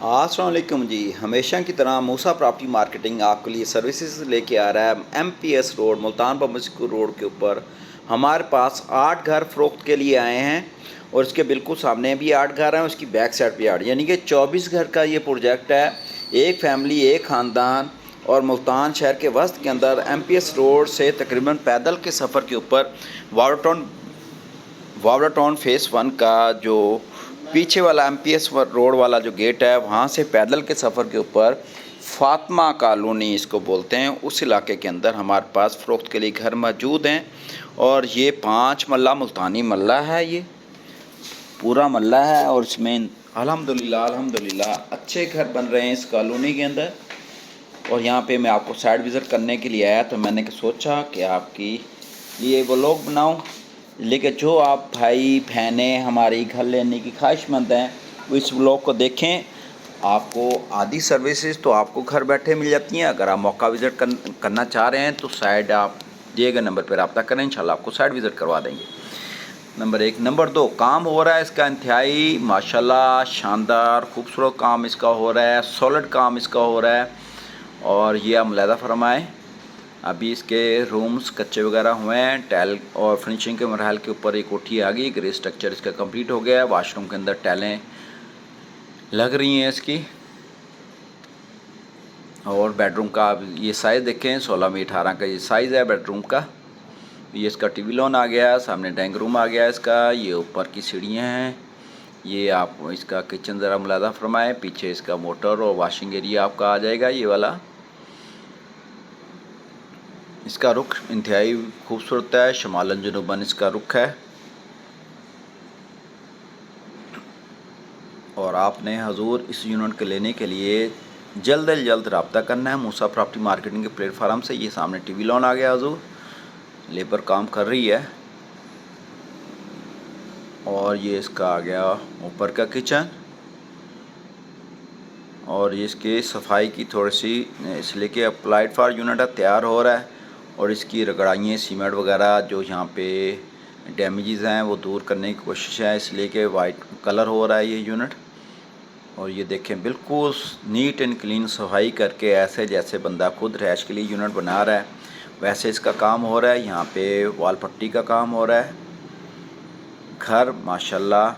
अस्सलाम वालेकुम जी। हमेशा की तरह मूसा प्रॉपर्टी मार्केटिंग आपके लिए सर्विसेज लेके आ रहा है। MPS road Multan public school road के ऊपर हमारे पास 8 घर फ़रोख्त के लिए आए हैं और इसके बिल्कुल सामने भी 8 घर हैं, उसकी बैक साइड भी 8, यानी कि 24 घर का ये प्रोजेक्ट है। एक फैमिली, एक ख़ानदान और मुल्तान शहर के वस्त के अंदर एमपीएस रोड से तकरीबन पैदल के सफ़र के ऊपर वावराटाउन फ़ेज़ 1 का जो पीछे वाला एमपीएस रोड वाला जो गेट है, वहाँ से पैदल के सफ़र के ऊपर फातिमा कॉलोनी इसको बोलते हैं, उस इलाके के अंदर हमारे पास फ़रोख्त के लिए घर मौजूद हैं। और ये 5 मल्ला मुल्तानी मल्ला है, ये पूरा मल्ला है और इसमें अल्हम्दुलिल्लाह अच्छे घर बन रहे हैं इस कॉलोनी के अंदर। और यहाँ पे मैं आपको साइड विज़िट करने के लिए आया, तो मैंने सोचा कि आपकी लिए व्लॉग बनाऊँ, लेकिन जो आप भाई बहनें हमारी घर लेने की ख्वाहिशमंद हैं वो इस व्लॉग को देखें। आपको आधी सर्विसेज तो आपको घर बैठे मिल जाती हैं। अगर आप मौका विज़िट करना चाह रहे हैं तो साइड आप दिए गए नंबर पर रब्ता करें, इंशाल्लाह आपको साइड विज़िट करवा देंगे। नंबर 1। नंबर 2, काम हो रहा है इसका इंतहाई माशाल्लाह शानदार खूबसूरत काम इसका हो रहा है, सॉलिड काम इसका हो रहा है। और ये आप मुलाहिज़ा फरमाएँ, अभी इसके रूम्स कच्चे वगैरह हुए हैं, टाइल और फिनिशिंग के मरहल के ऊपर एक कोठी आ गई, ग्रे स्ट्रक्चर इसका कंप्लीट हो गया है। वाशरूम के अंदर टाइलें लग रही हैं इसकी। और बेडरूम का आप ये साइज़ देखें, 16 में 18 का ये साइज़ है बेडरूम का। ये इसका टीवी लॉन आ गया, सामने डाइनिंग रूम आ गया इसका, ये ऊपर की सीढ़ियाँ हैं। ये आप इसका किचन ज़रा मुलाहिज़ा फरमाएँ, पीछे इसका मोटर और वाशिंग एरिया आपका आ जाएगा ये वाला। इसका रुख इंतहाई खूबसूरत है, शमालन जनूबन इसका रुख है। और आपने हजूर इस यूनिट के लेने के लिए जल्द से जल्द रब्ता करना है मूसा प्रॉपर्टी मार्केटिंग के प्लेटफार्म से। ये सामने टीवी लॉन आ गया, हजूर लेबर काम कर रही है। और ये इसका आ गया ऊपर का किचन। और ये इसके सफाई की थोड़ी सी इसलिए कि अप्लाइड फॉर यूनिट तैयार हो रहा है और इसकी रगड़ाइयाँ सीमेंट वगैरह जो यहाँ पे डैमेजेस हैं वो दूर करने की कोशिश है, इसलिए कि वाइट कलर हो रहा है ये यूनिट। और ये देखें बिल्कुल नीट एंड क्लीन सफाई करके ऐसे जैसे बंदा खुद रहायश के लिए यूनिट बना रहा है वैसे इसका काम हो रहा है। यहाँ पे वॉल पट्टी का काम हो रहा है। घर माशाल्लाह,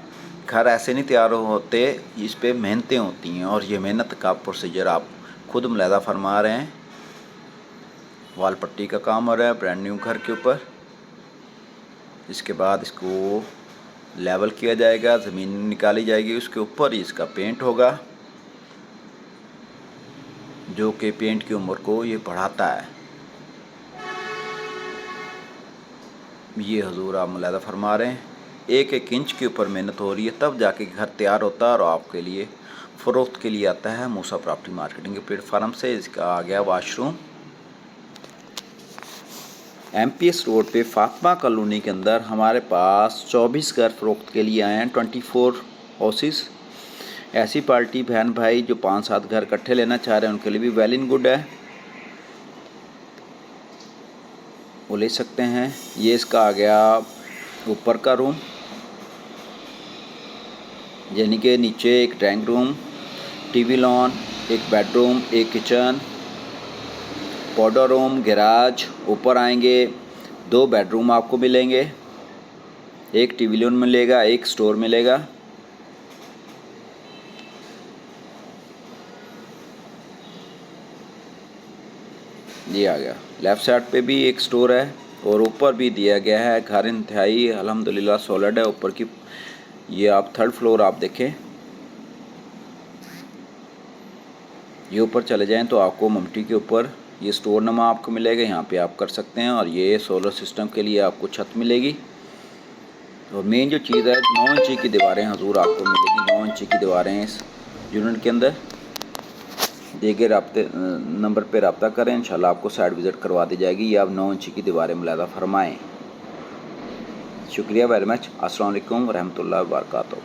घर ऐसे नहीं तैयार होते, इस पे मेहनतें होती हैं और ये मेहनत का प्रोसीजर आप खुद मुलाहिज़ा फरमा रहे हैं। वॉल पट्टी का काम हो रहा है ब्रांड न्यू घर के ऊपर। इसके बाद इसको लेवल किया जाएगा, ज़मीन निकाली जाएगी, उसके ऊपर ही इसका पेंट होगा, जो कि पेंट की उम्र को ये बढ़ाता है। ये हजूर आप मुलाहिज़ा फरमा रहे हैं, एक एक इंच के ऊपर मेहनत हो रही है, तब जाके घर तैयार होता है और आपके लिए फ़रोख्त के लिए आता है मूसा प्रॉपर्टी मार्केटिंग के प्लेटफार्म से। इसका आ गया वाशरूम। एमपीएस रोड पे फातिमा कॉलोनी के अंदर हमारे पास 24 घर फ़रोख्त के लिए आए हैं, 24 हाउसेस। ऐसी पार्टी बहन भाई जो 5-7 घर इकट्ठे लेना चाह रहे हैं उनके लिए भी वेल इन गुड है, वो ले सकते हैं। ये इसका आ गया ऊपर का रूम, यानी कि नीचे एक ड्राइंग रूम, टीवी लॉन, एक बेडरूम, एक किचन, पाउडर रूम, गैराज। ऊपर आएंगे 2 बेडरूम आपको मिलेंगे, एक टीवी लॉन मिलेगा, एक स्टोर मिलेगा। ये आ गया लेफ़्ट साइड पे भी एक स्टोर है और ऊपर भी दिया गया है। घर इंतहाई अल्हम्दुलिल्लाह सॉलिड है। ऊपर की ये आप 3rd फ्लोर आप देखें, ये ऊपर चले जाएं तो आपको ममटी के ऊपर ये स्टोर नमा आपको मिलेगा, यहाँ पे आप कर सकते हैं। और ये सोलर सिस्टम के लिए आपको छत मिलेगी। और मेन जो चीज़ है 9 इंची की दीवारें हजूर आपको मिलेगी, 9 इंची की दीवारें इस यूनिट के अंदर। देखे राब्ते नंबर पे रब्ता करें, इंशाल्लाह आपको साइट विज़िट करवा दी जाएगी। ये आप 9 इंची की दीवारें मुलाहिज़ा फरमाएँ। शुक्रिया वेरी मच। अस्सलाम वालेकुम व रहमतुल्लाहि व बरकातहू।